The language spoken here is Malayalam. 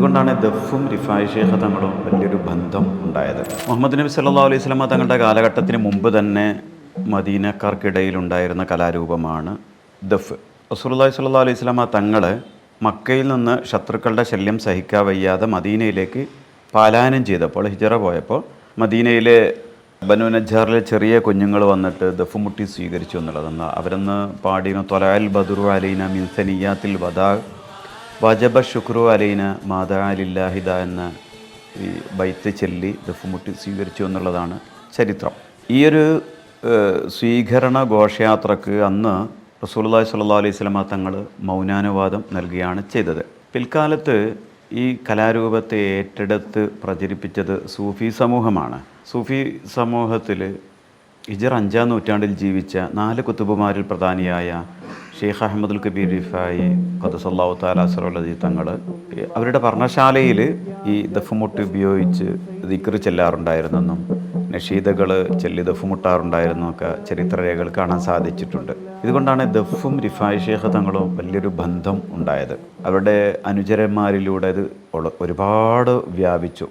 ഇതുകൊണ്ടാണ് ദഫും റിഫായി ഷേഖ് തങ്ങളും വലിയൊരു ബന്ധം ഉണ്ടായത്. മുഹമ്മദ് നബി സല്ലല്ലാഹു അലൈഹി വസല്ലമ തങ്ങളുടെ കാലഘട്ടത്തിന് മുമ്പ് തന്നെ മദീനക്കാർക്കിടയിലുണ്ടായിരുന്ന കലാരൂപമാണ് ദഫ്. റസൂലുള്ളാഹി സ്വല്ലല്ലാഹു അലൈഹി വസല്ലമ തങ്ങൾ മക്കയിൽ നിന്ന് ശത്രുക്കളുടെ ശല്യം സഹിക്കാൻ വയ്യാതെ മദീനയിലേക്ക് പലായനം ചെയ്തപ്പോൾ, ഹിജറ പോയപ്പോൾ, മദീനയിലെ ബനു നജ്ജാറിലെ ചെറിയ കുഞ്ഞുങ്ങൾ വന്നിട്ട് ദഫ് മുട്ടി സ്വീകരിച്ചു എന്നുള്ളതെന്ന് അവരെന്ന് പാടിയിരുന്നു. ത്വലഅൽ ബദ്റു അലൈന മിൻ സനിയാത്തിൽ വദാ വജബ ശുക്രു അലൈന മാദാലില്ലാഹിദ എന്ന ഈ ബൈത്ത് ചൊല്ലി ദഫ് മുട്ടി സ്വീകരിച്ചു എന്നുള്ളതാണ് ചരിത്രം. ഈയൊരു സ്വീകരണ ഘോഷയാത്രക്ക് അന്ന് റസൂലുള്ളാഹി സ്വല്ലല്ലാഹു അലൈഹി വസല്ലമ തങ്ങൾ മൗനാനുവാദം നൽകുകയാണ് ചെയ്തത്. പിൽക്കാലത്ത് ഈ കലാരൂപത്തെ ഏറ്റെടുത്ത് പ്രചരിപ്പിച്ചത് സൂഫി സമൂഹമാണ്. സൂഫി സമൂഹത്തിൽ ഹിജറ 5-ാം നൂറ്റാണ്ടിൽ ജീവിച്ച 4 കുത്തുബുമാരിൽ പ്രധാനിയായ ഷെയ്ഖ് അഹമ്മദുൽ കബീർ റിഫായി ഖദ്ദസല്ലാഹു തആല അസ്റഹു തങ്ങൾ അവരുടെ പർണശാലയിൽ ഈ ദഫ്മുട്ട് ഉപയോഗിച്ച് ദിക്ർ ചെല്ലാറുണ്ടായിരുന്നെന്നും നഷീദകൾ ചൊല്ലി ദഫ്മുട്ടാറുണ്ടായിരുന്നൊക്കെ ചരിത്രരേഖകൾ കാണാൻ സാധിച്ചിട്ടുണ്ട്. ഇതുകൊണ്ടാണ് ദഫും റിഫായി ഷേഖ് തങ്ങളും വലിയൊരു ബന്ധം ഉണ്ടായത്. അവരുടെ അനുചരന്മാരിലൂടെ ഇത് ഒരുപാട് വ്യാപിച്ചു.